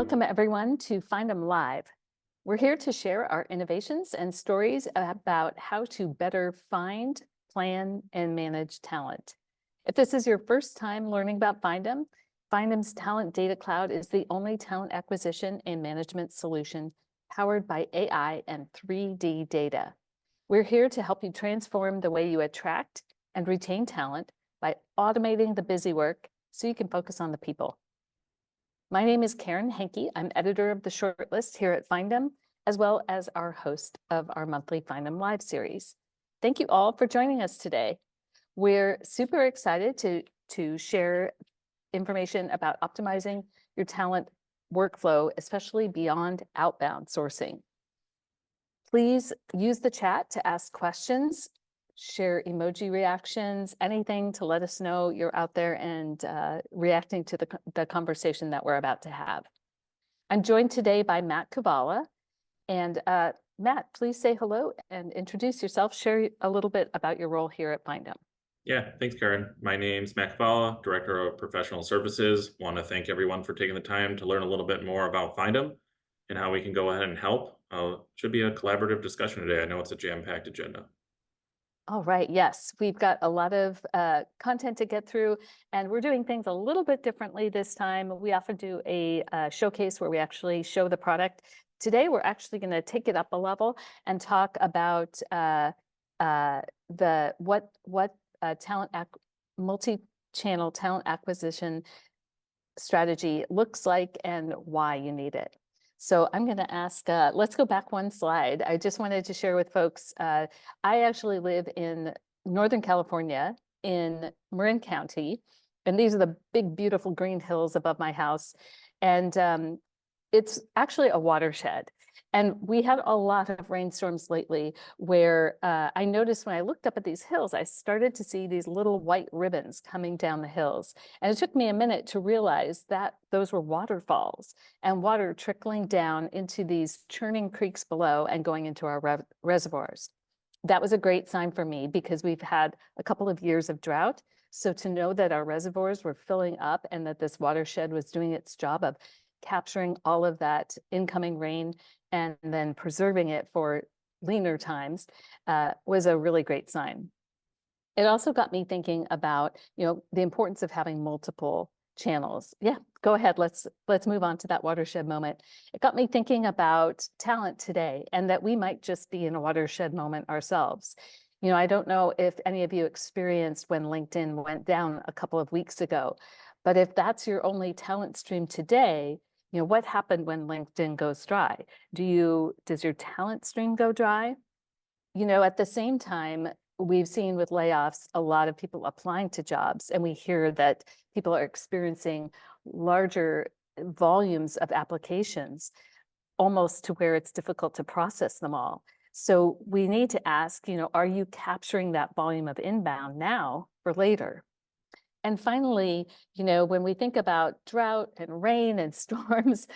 Welcome everyone to Findem Live. We're here to share our innovations and stories about how to better find, plan, and manage talent. If this is your first time learning about Findem, Findem's Talent Data Cloud is the only talent acquisition and management solution powered by AI and 3D data. We're here to help you transform the way you attract and retain talent by automating the busy work so you can focus on the people. My name is Karen Henke. I'm editor of the shortlist here at Findem, as well as our host of our monthly Findem Live series. Thank you all for joining us today. We're super excited to share information about optimizing your talent workflow, especially beyond outbound sourcing. Please use the chat to ask questions, share emoji reactions, anything to let us know you're out there and reacting to the conversation that we're about to have. I'm joined today by Matt Kavala. And Matt, please say hello and introduce yourself. Share a little bit about your role here at Findem. Yeah, thanks, Karen. My name's Matt Kavala, Director of Professional Services. Want to thank everyone for taking the time to learn a little bit more about Findem and how we can go ahead and help. Should be a collaborative discussion today. I know it's a jam-packed agenda. All right, yes, we've got a lot of content to get through, and we're doing things a little bit differently this time. We often do a showcase where we actually show the product. Today, we're actually going to take it up a level and talk about multi-channel talent acquisition strategy looks like and why you need it. So I'm going to ask, let's go back one slide. I just wanted to share with folks, I actually live in Northern California in Marin County, and these are the big, beautiful green hills above my house. And it's actually a watershed. And we had a lot of rainstorms lately where I noticed when I looked up at these hills, I started to see these little white ribbons coming down the hills. And it took me a minute to realize that those were waterfalls and water trickling down into these churning creeks below and going into our reservoirs. That was a great sign for me because we've had a couple of years of drought. So to know that our reservoirs were filling up and that this watershed was doing its job of capturing all of that incoming rain and then preserving it for leaner times was a really great sign. It also got me thinking about, the importance of having multiple channels. Yeah, go ahead. Let's move on to that watershed moment. It got me thinking about talent today and that we might just be in a watershed moment ourselves. I don't know if any of you experienced when LinkedIn went down a couple of weeks ago, but if that's your only talent stream today, what happened when LinkedIn goes dry? Does your talent stream go dry? At the same time, we've seen with layoffs, a lot of people applying to jobs, and we hear that people are experiencing larger volumes of applications, almost to where it's difficult to process them all. So we need to ask, are you capturing that volume of inbound now for later? And finally, when we think about drought and rain and storms,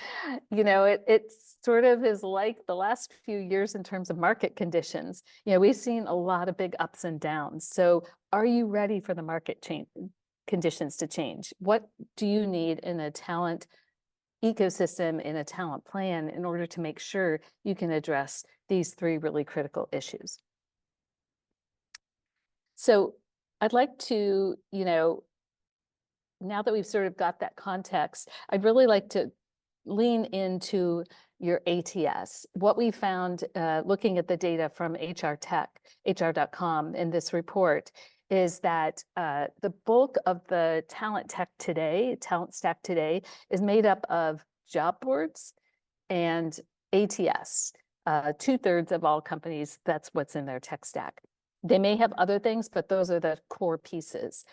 it sort of is like the last few years in terms of market conditions. We've seen a lot of big ups and downs. So are you ready for the market conditions to change? What do you need in a talent ecosystem, in a talent plan, in order to make sure you can address these three really critical issues? So I'd like to, now that we've sort of got that context, I'd really like to lean into your ATS. What we found looking at the data from HR.com in this report is that the bulk of the talent stack today is made up of job boards and ATS. 2/3 of all companies, that's what's in their tech stack. They may have other things, but those are the core pieces.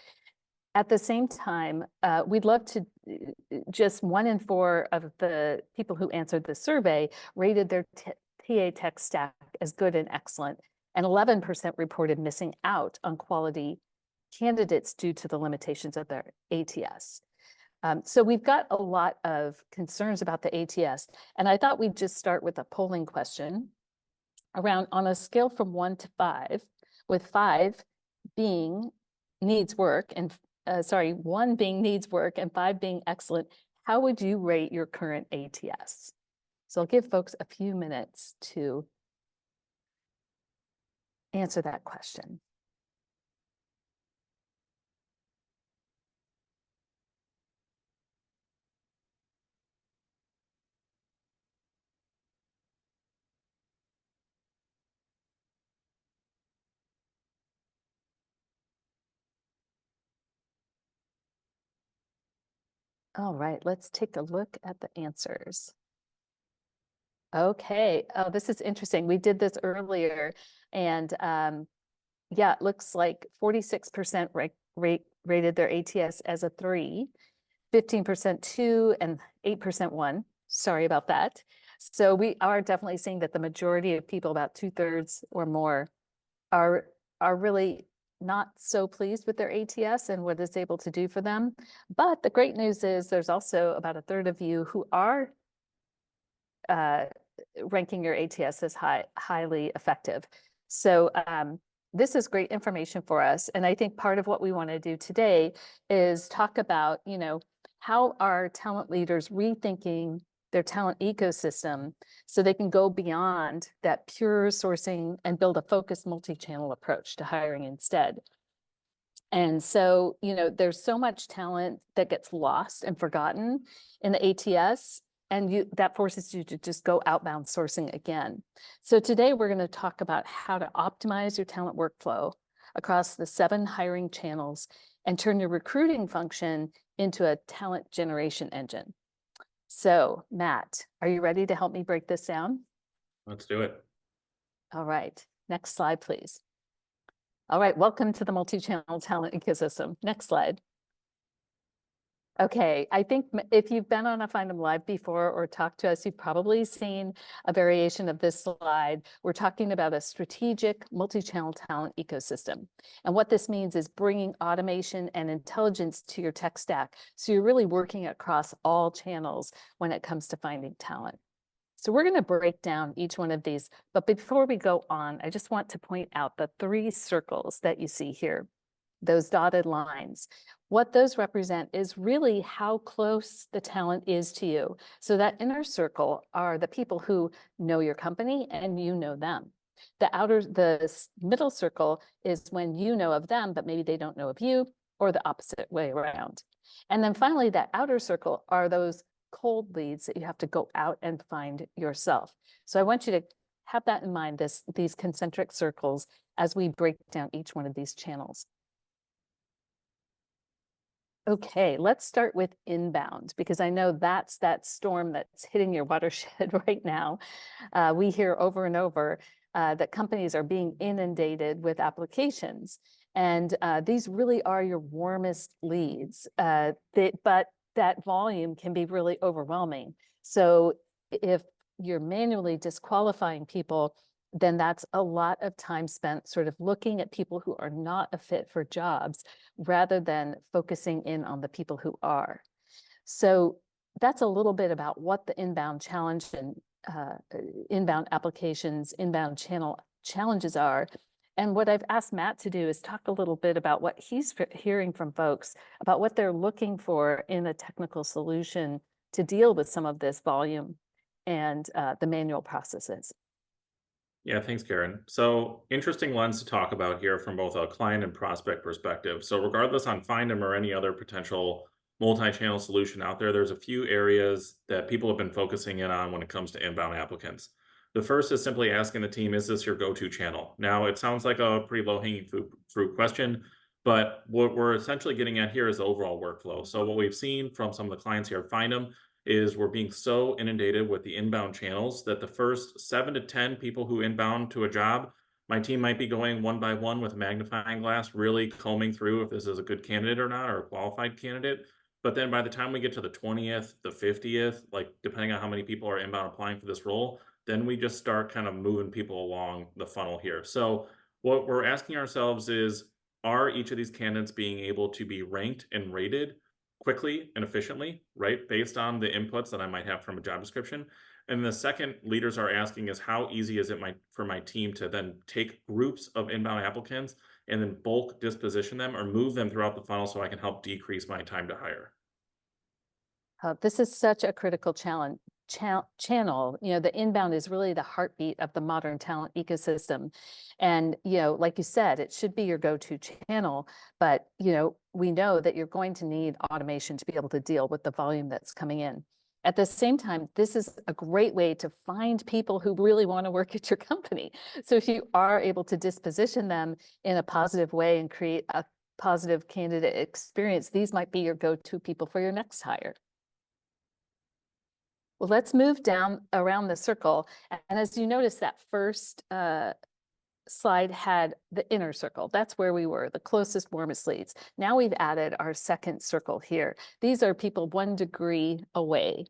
At the same time, we'd love to, just 1 in 4 of the people who answered the survey rated their TA tech stack as good and excellent, and 11% reported missing out on quality candidates due to the limitations of their ATS. So we've got a lot of concerns about the ATS, and I thought we'd just start with a polling question around on a scale from 1 to 5, with 5 being needs work and 1 being needs work and 5 being excellent. how would you rate your current ATS? So I'll give folks a few minutes to answer that question. All right, let's take a look at the answers. Okay, oh, this is interesting. We did this earlier, and yeah, it looks like 46% rated their ATS as a 3, 15% 2, and 8% 1. Sorry about that. So we are definitely seeing that the majority of people, about 2/3 or more, are really not so pleased with their ATS and what it's able to do for them. But the great news is there's also about a third of you who are uh, ranking your ATS as highly effective. So this is great information for us. And I think part of what we want to do today is talk about, how are talent leaders rethinking their talent ecosystem so they can go beyond that pure sourcing and build a focused multi-channel approach to hiring instead. And so, there's so much talent that gets lost and forgotten in the ATS, and that forces you to just go outbound sourcing again. So today we're going to talk about how to optimize your talent workflow across the 7 hiring channels and turn your recruiting function into a talent generation engine. So, Matt, are you ready to help me break this down? Let's do it. All right, next slide, please. All right, welcome to the multi-channel talent ecosystem. Next slide. Okay, I think if you've been on a Findem Live before or talked to us, you've probably seen a variation of this slide. We're talking about a strategic multi-channel talent ecosystem. And what this means is bringing automation and intelligence to your tech stack. So you're really working across all channels when it comes to finding talent. So we're going to break down each one of these. But before we go on, I just want to point out the 3 circles that you see here, those dotted lines. What those represent is really how close the talent is to you. So that inner circle are the people who know your company and you know them. The middle circle is when you know of them, but maybe they don't know of you, or the opposite way around. And then finally, that outer circle are those cold leads that you have to go out and find yourself. So I want you to have that in mind, these concentric circles, as we break down each one of these channels. Okay, let's start with inbound, because I know that's that storm that's hitting your watershed right now. We hear over and over that companies are being inundated with applications, and these really are your warmest leads. But that volume can be really overwhelming. So if you're manually disqualifying people, then that's a lot of time spent sort of looking at people who are not a fit for jobs rather than focusing in on the people who are. So that's a little bit about what the inbound challenge and inbound applications, inbound channel challenges are. And what I've asked Matt to do is talk a little bit about what he's hearing from folks about what they're looking for in a technical solution to deal with some of this volume and the manual processes. Yeah, thanks, Karen. So, interesting lens to talk about here from both a client and prospect perspective. So, regardless on Findem or any other potential multi-channel solution out there, there's a few areas that people have been focusing in on when it comes to inbound applicants. The first is simply asking the team, is this your go-to channel? Now, it sounds like a pretty low-hanging fruit question, but what we're essentially getting at here is the overall workflow. So, what we've seen from some of the clients here at Findem is we're being so inundated with the inbound channels that the first 7 to 10 people who inbound to a job, my team might be going one by one with a magnifying glass, really combing through if this is a good candidate or not, or a qualified candidate. But then by the time we get to the 20th, the 50th, like depending on how many people are inbound applying for this role, then we just start kind of moving people along the funnel here. So what we're asking ourselves is, are each of these candidates being able to be ranked and rated quickly and efficiently, right? Based on the inputs that I might have from a job description. And the second leaders are asking is, how easy is it for my team to then take groups of inbound applicants and then bulk disposition them or move them throughout the funnel so I can help decrease my time to hire? This is such a critical channel. The inbound is really the heartbeat of the modern talent ecosystem. And, like you said, it should be your go-to channel. But, we know that you're going to need automation to be able to deal with the volume that's coming in. At the same time, this is a great way to find people who really want to work at your company. So if you are able to disposition them in a positive way and create a positive candidate experience, these might be your go-to people for your next hire. Well, let's move down around the circle. And as you notice, that first slide had the inner circle. That's where we were, the closest, warmest leads. Now we've added our second circle here. These are people 1 degree away.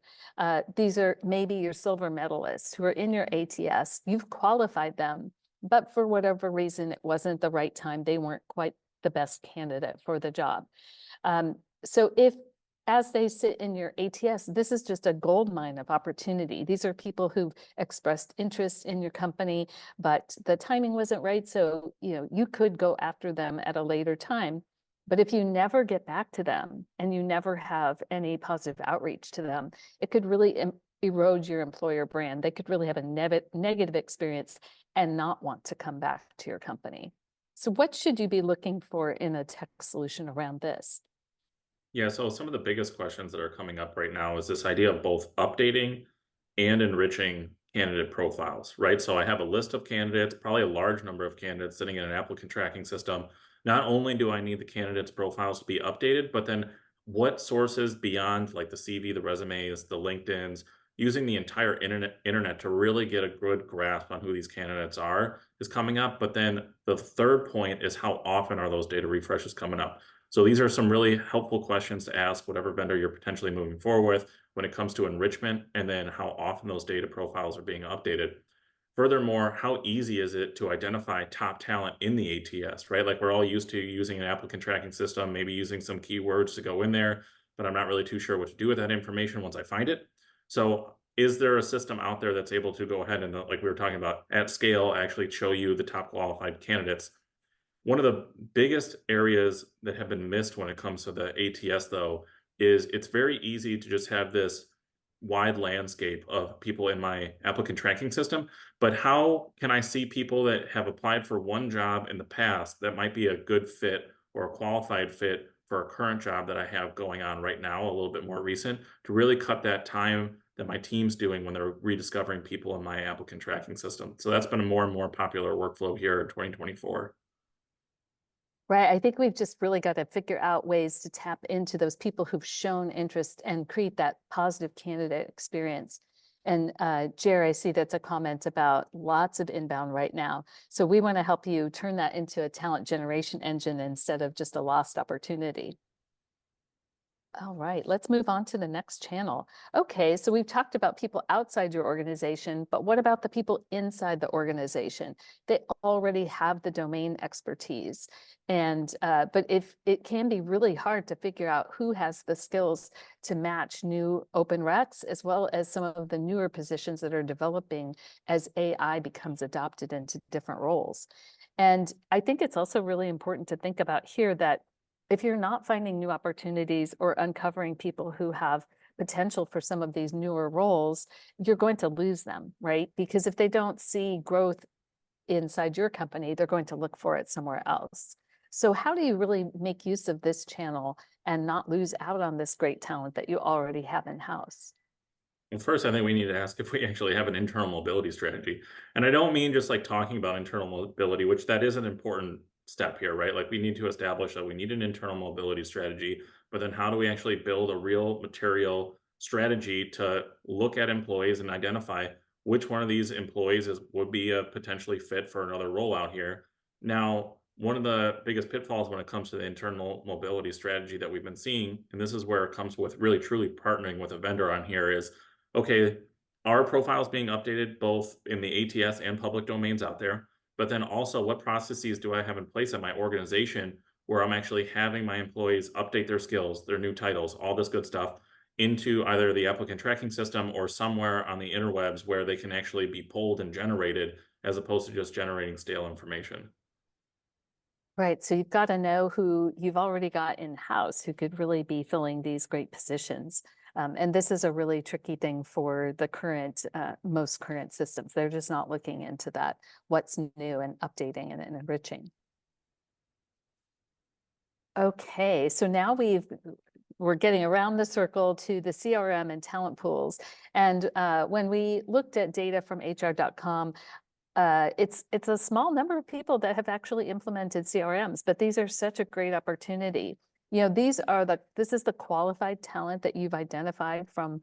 These are maybe your silver medalists who are in your ATS. You've qualified them, but for whatever reason, it wasn't the right time. They weren't quite the best candidate for the job. So if as they sit in your ATS, this is just a gold mine of opportunity. These are people who've expressed interest in your company, but the timing wasn't right. So, you could go after them at a later time. But if you never get back to them and you never have any positive outreach to them, it could really erode your employer brand. They could really have a negative experience and not want to come back to your company. So what should you be looking for in a tech solution around this? Yeah, so some of the biggest questions that are coming up right now is this idea of both updating and enriching candidate profiles, right? So I have a list of candidates, probably a large number of candidates sitting in an applicant tracking system. Not only do I need the candidates' profiles to be updated, but then what sources beyond like the CV, the resumes, the LinkedIn's, using the entire internet to really get a good grasp on who these candidates are is coming up. But then the third point is how often are those data refreshes coming up? So these are some really helpful questions to ask whatever vendor you're potentially moving forward with when it comes to enrichment, and then how often those data profiles are being updated. Furthermore, how easy is it to identify top talent in the ATS, right? Like we're all used to using an applicant tracking system, maybe using some keywords to go in there, but I'm not really too sure what to do with that information once I find it. So is there a system out there that's able to go ahead and, like we were talking about, at scale, actually show you the top qualified candidates? One of the biggest areas that have been missed when it comes to the ATS, though, is it's very easy to just have this wide landscape of people in my applicant tracking system. But how can I see people that have applied for one job in the past that might be a good fit or a qualified fit for a current job that I have going on right now, a little bit more recent, to really cut that time that my team's doing when they're rediscovering people in my applicant tracking system? So that's been a more and more popular workflow here in 2024. Right. I think we've just really got to figure out ways to tap into those people who've shown interest and create that positive candidate experience. And Jer, I see that's a comment about lots of inbound right now. So we want to help you turn that into a talent generation engine instead of just a lost opportunity. All right, let's move on to the next channel. Okay, so we've talked about people outside your organization, but what about the people inside the organization? They already have the domain expertise. And but if it can be really hard to figure out who has the skills to match new open recs, as well as some of the newer positions that are developing as AI becomes adopted into different roles. And I think it's also really important to think about here that if you're not finding new opportunities or uncovering people who have potential for some of these newer roles, you're going to lose them, right? Because if they don't see growth inside your company, they're going to look for it somewhere else. So how do you really make use of this channel and not lose out on this great talent that you already have in-house? Well, first, I think we need to ask if we actually have an internal mobility strategy. And I don't mean just like talking about internal mobility, which that is an important step here, right? Like we need to establish that we need an internal mobility strategy, but then how do we actually build a real material strategy to look at employees and identify which one of these employees would be a potentially fit for another role out here? Now, one of the biggest pitfalls when it comes to the internal mobility strategy that we've been seeing, and this is where it comes with really truly partnering with a vendor on here, is okay, are profiles being updated both in the ATS and public domains out there? But then also, what processes do I have in place at my organization where I'm actually having my employees update their skills, their new titles, all this good stuff into either the applicant tracking system or somewhere on the interwebs where they can actually be pulled and generated as opposed to just generating stale information? Right. So you've got to know who you've already got in-house who could really be filling these great positions. And this is a really tricky thing for the current, most current systems. They're just not looking into that, what's new and updating and enriching. Okay, so now we're getting around the circle to the CRM and talent pools. And when we looked at data from HR.com, it's a small number of people that have actually implemented CRMs, but these are such a great opportunity. This is the qualified talent that you've identified from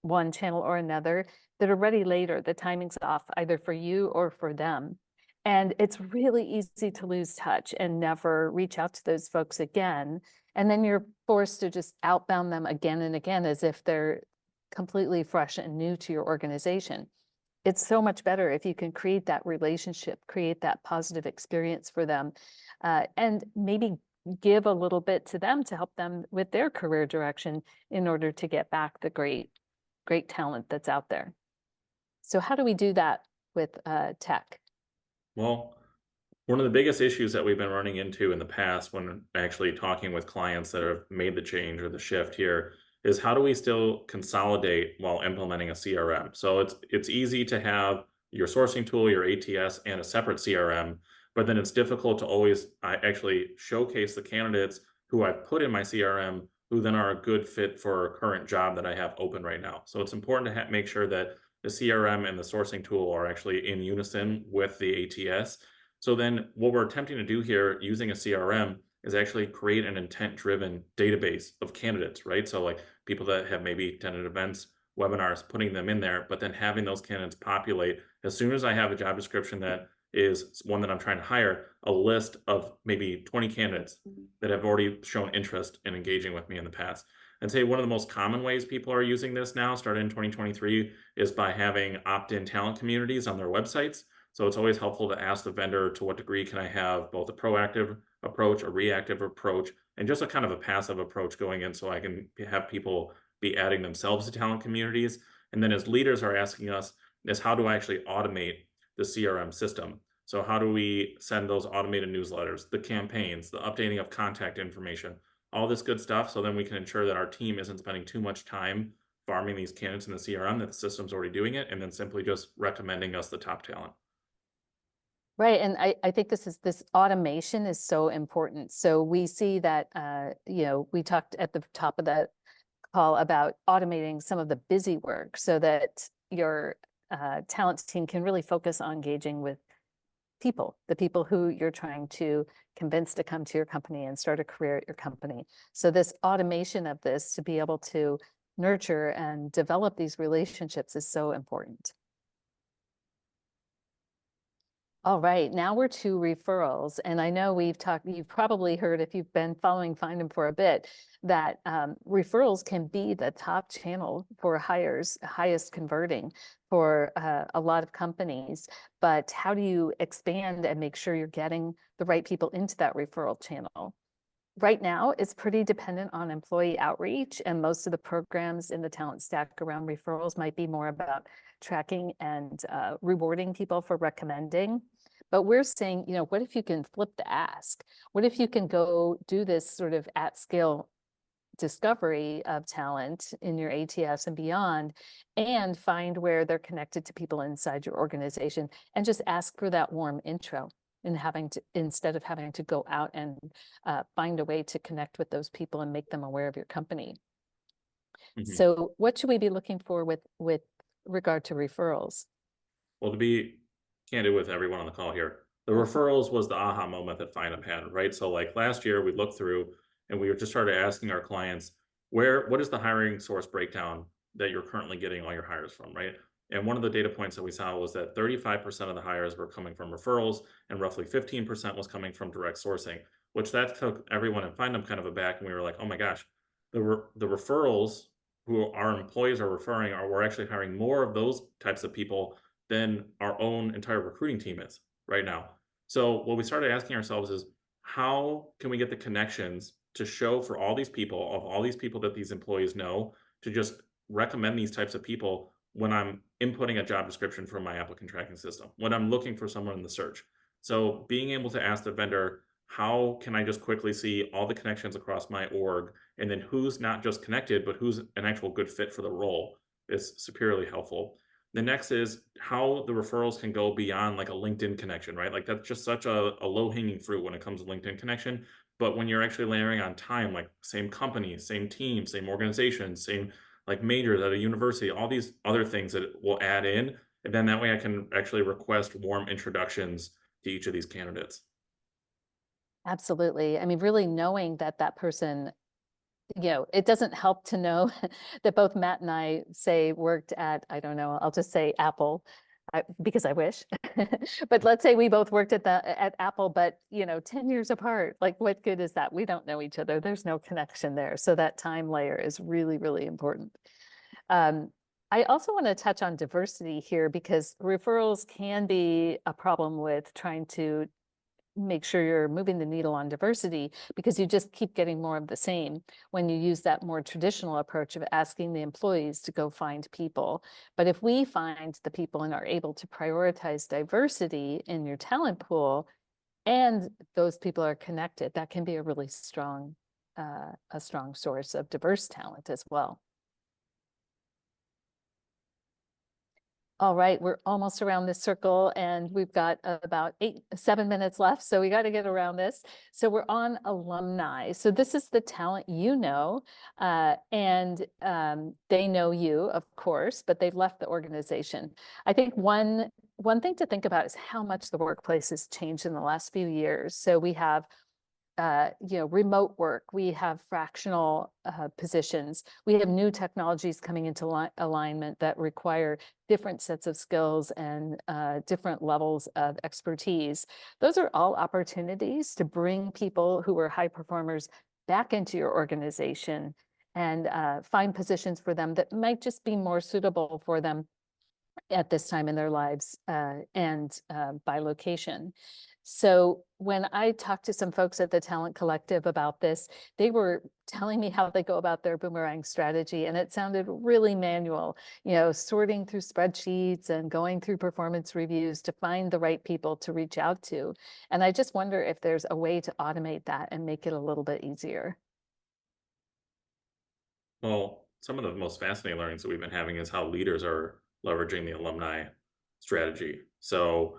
one channel or another that are ready later. The timing's off either for you or for them. And it's really easy to lose touch and never reach out to those folks again. And then you're forced to just outbound them again and again as if they're completely fresh and new to your organization. It's so much better if you can create that relationship, create that positive experience for them, and maybe give a little bit to them to help them with their career direction in order to get back the great talent that's out there. So how do we do that with tech? Well, one of the biggest issues that we've been running into in the past when actually talking with clients that have made the change or the shift here is how do we still consolidate while implementing a CRM? So it's easy to have your sourcing tool, your ATS, and a separate CRM, but then it's difficult to always actually showcase the candidates who I've put in my CRM who then are a good fit for a current job that I have open right now. So it's important to make sure that the CRM and the sourcing tool are actually in unison with the ATS. So then what we're attempting to do here using a CRM is actually create an intent-driven database of candidates, right? So like people that have maybe attended events, webinars, putting them in there, but then having those candidates populate as soon as I have a job description that is one that I'm trying to hire, a list of maybe 20 candidates that have already shown interest in engaging with me in the past. I'd say one of the most common ways people are using this now, starting in 2023, is by having opt-in talent communities on their websites. So it's always helpful to ask the vendor to what degree can I have both a proactive approach, a reactive approach, and just a kind of a passive approach going in so I can have people be adding themselves to talent communities. And then as leaders are asking us is how do I actually automate the CRM system? So how do we send those automated newsletters, the campaigns, the updating of contact information, all this good stuff so then we can ensure that our team isn't spending too much time farming these candidates in the CRM, that the system's already doing it, and then simply just recommending us the top talent. Right, and I think this automation is so important. So we see that, we talked at the top of the call about automating some of the busy work so that your talent team can really focus on engaging with people, the people who you're trying to convince to come to your company and start a career at your company. So this automation of this to be able to nurture and develop these relationships is so important. All right, now we're to referrals. And I know you've probably heard if you've been following Findem for a bit, that referrals can be the top channel for hires, highest converting for a lot of companies. But how do you expand and make sure you're getting the right people into that referral channel? Right now, it's pretty dependent on employee outreach, and most of the programs in the talent stack around referrals might be more about tracking and rewarding people for recommending. But we're saying, what if you can flip the ask? What if you can go do this sort of at scale discovery of talent in your ATS and beyond, and find where they're connected to people inside your organization and just ask for that warm intro and instead of having to go out and find a way to connect with those people and make them aware of your company. Mhm. So what should we be looking for with regard to referrals? Well, to be candid with everyone on the call here, the referrals was the aha moment that Findem had, right? So like last year we looked through and we just started asking our clients, what is the hiring source breakdown that you're currently getting all your hires from, right? And one of the data points that we saw was that 35% of the hires were coming from referrals and roughly 15% was coming from direct sourcing, which that took everyone in Findem kind of aback. And we were like, oh my gosh, the referrals who our employees are referring are we're actually hiring more of those types of people than our own entire recruiting team is right now. So what we started asking ourselves is how can we get the connections to show for all these people, of all these people that these employees know, to just recommend these types of people when I'm inputting a job description from my applicant tracking system, when I'm looking for someone in the search. So being able to ask the vendor, how can I just quickly see all the connections across my org and then who's not just connected, but who's an actual good fit for the role is superiorly helpful. The next is how the referrals can go beyond like a LinkedIn connection, right? Like that's just such a low hanging fruit when it comes to LinkedIn connection. But when you're actually layering on time, like same company, same team, same organization, same like majors at a university, all these other things that will add in. And then that way I can actually request warm introductions to each of these candidates. Absolutely. I mean, really knowing that that person, it doesn't help to know that both Matt and I say worked at, I don't know, I'll just say Apple, because I wish. But let's say we both worked at Apple, but 10 years apart. Like, what good is that? We don't know each other. There's no connection there. So that time layer is really, really important. Um, I also want to touch on diversity here because referrals can be a problem with trying to make sure you're moving the needle on diversity because you just keep getting more of the same when you use that more traditional approach of asking the employees to go find people. But if we find the people and are able to prioritize diversity in your talent pool and those people are connected, that can be a strong source of diverse talent as well. All right, we're almost around this circle and we've got about 7 minutes left. So we got to get around this. So we're on alumni. So this is the talent and they know you, of course, but they've left the organization. I think one thing to think about is how much the workplace has changed in the last few years. So we have remote work, we have fractional positions, we have new technologies coming into alignment that require different sets of skills and different levels of expertise. Those are all opportunities to bring people who are high performers back into your organization and find positions for them that might just be more suitable for them at this time in their lives and by location. So when I talked to some folks at the Talent Collective about this, they were telling me how they go about their boomerang strategy, and it sounded really manual, sorting through spreadsheets and going through performance reviews to find the right people to reach out to. And I just wonder if there's a way to automate that and make it a little bit easier. Well, some of the most fascinating learnings that we've been having is how leaders are leveraging the alumni strategy. So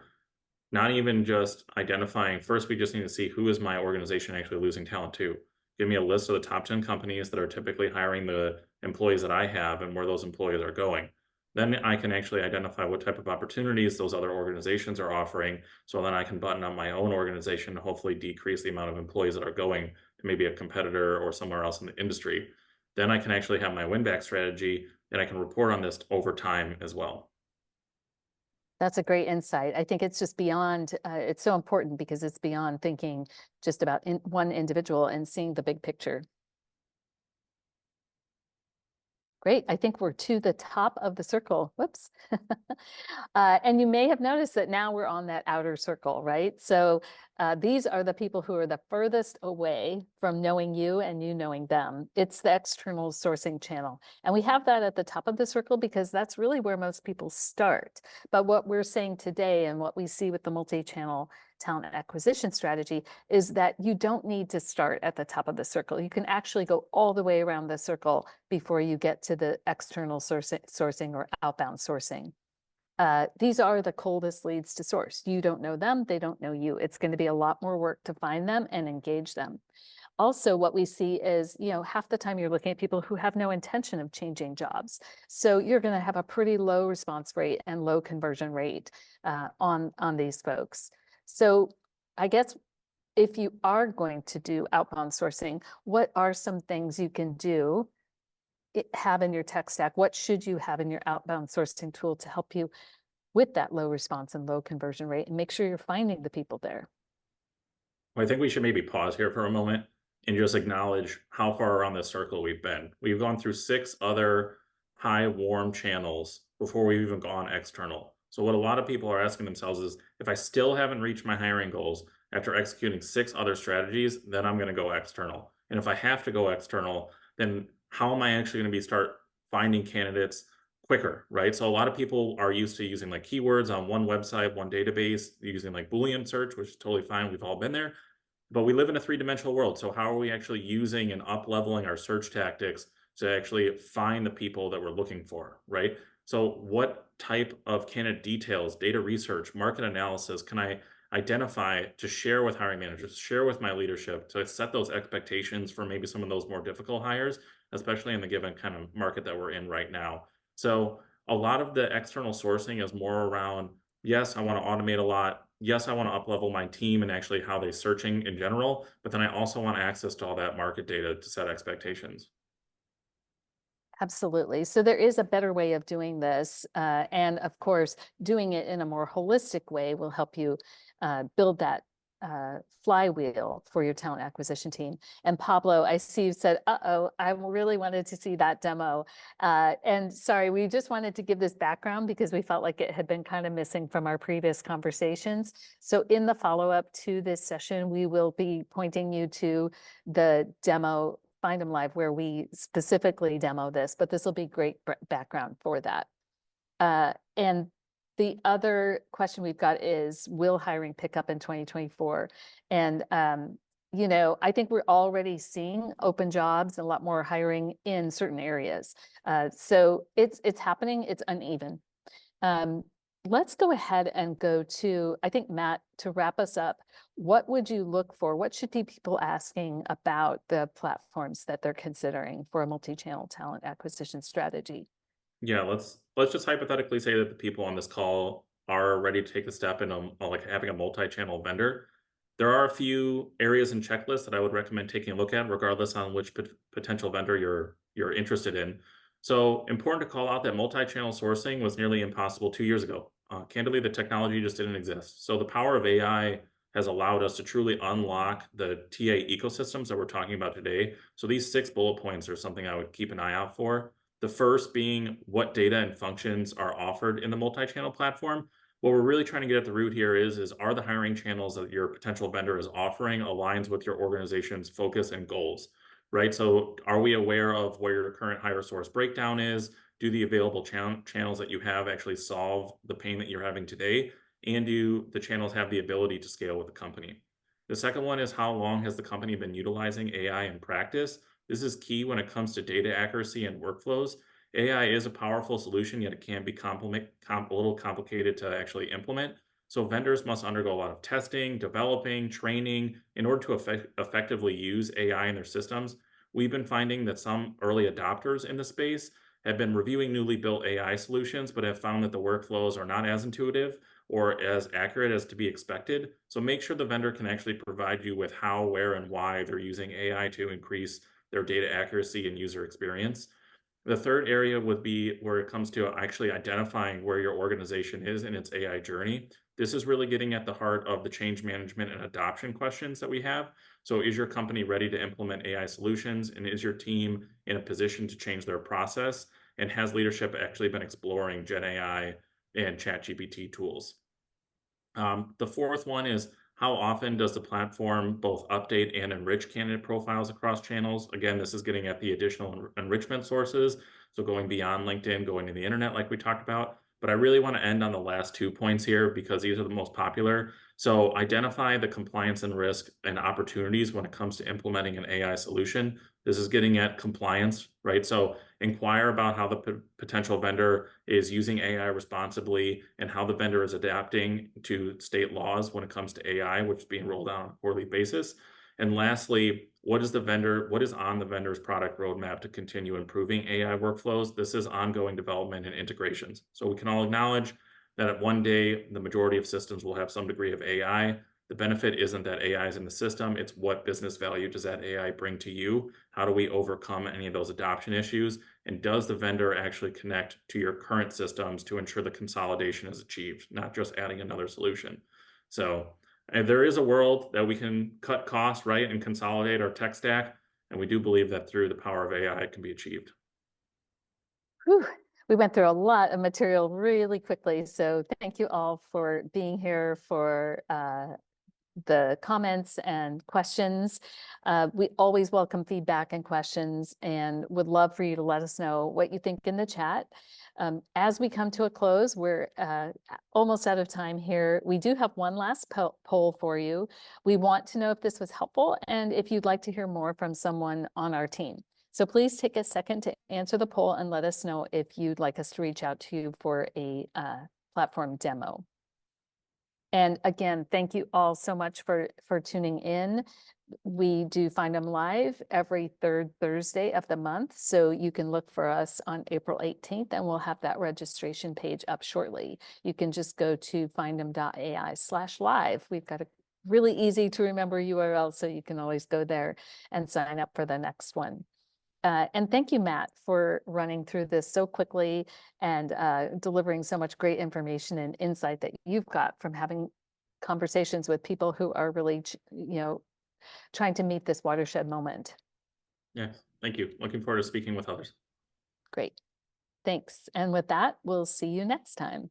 not even just identifying, first, we just need to see who is my organization actually losing talent to. Give me a list of the top 10 companies that are typically hiring the employees that I have and where those employees are going. Then I can actually identify what type of opportunities those other organizations are offering. So then I can button up my own organization and hopefully decrease the amount of employees that are going to maybe a competitor or somewhere else in the industry. Then I can actually have my win back strategy and I can report on this over time as well. That's a great insight. I think it's just beyond, it's so important because it's beyond thinking just about one individual and seeing the big picture. Great. I think we're to the top of the circle. Whoops. And you may have noticed that now we're on that outer circle, right? So these are the people who are the furthest away from knowing you and you knowing them. It's the external sourcing channel. And we have that at the top of the circle because that's really where most people start. But what we're saying today and what we see with the multi-channel talent acquisition strategy is that you don't need to start at the top of the circle. You can actually go all the way around the circle before you get to the external sourcing or outbound sourcing. These are the coldest leads to source. You don't know them, they don't know you. It's going to be a lot more work to find them and engage them. Also, what we see is, half the time you're looking at people who have no intention of changing jobs. So you're going to have a pretty low response rate and low conversion rate on these folks. So I guess if you are going to do outbound sourcing, what are some things you can do, have in your tech stack? What should you have in your outbound sourcing tool to help you with that low response and low conversion rate and make sure you're finding the people there? Well, I think we should maybe pause here for a moment and just acknowledge how far around this circle we've been. We've gone through 6 other high warm channels before we've even gone external. So what a lot of people are asking themselves is, if I still haven't reached my hiring goals after executing 6 other strategies, then I'm going to go external. And if I have to go external, then how am I actually going to start finding candidates quicker, right? So a lot of people are used to using like keywords on one website, one database, using like Boolean search, which is totally fine. We've all been there. but we live in a three-dimensional world. So how are we actually using and up-leveling our search tactics to actually find the people that we're looking for, right? So what type of candidate details, data research, market analysis can I identify to share with hiring managers, share with my leadership to set those expectations for maybe some of those more difficult hires, especially in the given kind of market that we're in right now. So a lot of the external sourcing is more around, yes, I want to automate a lot. Yes, I want to up-level my team and actually how they're searching in general, but then I also want access to all that market data to set expectations. Absolutely. So there is a better way of doing this. And of course, doing it in a more holistic way will help you build that flywheel for your talent acquisition team. And Pablo, I see you said, uh-oh, I really wanted to see that demo. And sorry, we just wanted to give this background because we felt like it had been kind of missing from our previous conversations. So in the follow-up to this session, we will be pointing you to the demo Findem Live where we specifically demo this, but this will be great background for that. And the other question we've got is, will hiring pick up in 2024? And, I think we're already seeing open jobs and a lot more hiring in certain areas. So it's happening, it's uneven. Um, let's go ahead and go to, I think, Matt, to wrap us up, what would you look for? What should be people asking about the platforms that they're considering for a multi-channel talent acquisition strategy? Yeah, let's just hypothetically say that the people on this call are ready to take the step in like having a multi-channel vendor. There are a few areas and checklists that I would recommend taking a look at, regardless on which potential vendor you're interested in. So important to call out that multi-channel sourcing was nearly impossible 2 years ago. Candidly, the technology just didn't exist. So the power of AI has allowed us to truly unlock the TA ecosystems that we're talking about today. So these 6 bullet points are something I would keep an eye out for. The first being what data and functions are offered in the multi-channel platform. What we're really trying to get at the root here is are the hiring channels that your potential vendor is offering aligns with your organization's focus and goals, right? So are we aware of where your current hire source breakdown is? Do the available channels that you have actually solve the pain that you're having today? And do the channels have the ability to scale with the company? The second one is how long has the company been utilizing AI in practice? This is key when it comes to data accuracy and workflows. AI is a powerful solution, yet it can be a little complicated to actually implement. So vendors must undergo a lot of testing, developing, training in order to effectively use AI in their systems. We've been finding that some early adopters in the space have been reviewing newly built AI solutions, but have found that the workflows are not as intuitive or as accurate as to be expected. So make sure the vendor can actually provide you with how, where, and why they're using AI to increase their data accuracy and user experience. The third area would be where it comes to actually identifying where your organization is in its AI journey. This is really getting at the heart of the change management and adoption questions that we have. So, is your company ready to implement AI solutions? And is your team in a position to change their process? And has leadership actually been exploring Gen AI and ChatGPT tools? The fourth one is how often does the platform both update and enrich candidate profiles across channels? Again, this is getting at the additional enrichment sources. So going beyond LinkedIn, going to the internet, like we talked about. But I really want to end on the last 2 points here because these are the most popular. So identify the compliance and risk and opportunities when it comes to implementing an AI solution. This is getting at compliance, right? So inquire about how the potential vendor is using AI responsibly and how the vendor is adapting to state laws when it comes to AI, which is being rolled out on a quarterly basis. And lastly, what is on the vendor's product roadmap to continue improving AI workflows? This is ongoing development and integrations. So we can all acknowledge that at one day, the majority of systems will have some degree of AI. The benefit isn't that AI is in the system, it's what business value does that AI bring to you? How do we overcome any of those adoption issues? And does the vendor actually connect to your current systems to ensure the consolidation is achieved, not just adding another solution? So there is a world that we can cut costs, right, and consolidate our tech stack. And we do believe that through the power of AI, it can be achieved. Whew. We went through a lot of material really quickly. So thank you all for being here, for the comments and questions. We always welcome feedback and questions and would love for you to let us know what you think in the chat. As we come to a close, we're almost out of time here. We do have one last poll for you. We want to know if this was helpful and if you'd like to hear more from someone on our team. So please take a second to answer the poll and let us know if you'd like us to reach out to you for a platform demo. And again, thank you all so much for tuning in. We do Findem Live every third Thursday of the month, so you can look for us on April 18th, and we'll have that registration page up shortly. You can just go to findem.ai/live. We've got a really easy to remember URL, so you can always go there and sign up for the next one. And thank you, Matt, for running through this so quickly and delivering so much great information and insight that you've got from having conversations with people who are really, trying to meet this watershed moment. Yes, thank you. Looking forward to speaking with others. Great. Thanks. And with that, we'll see you next time.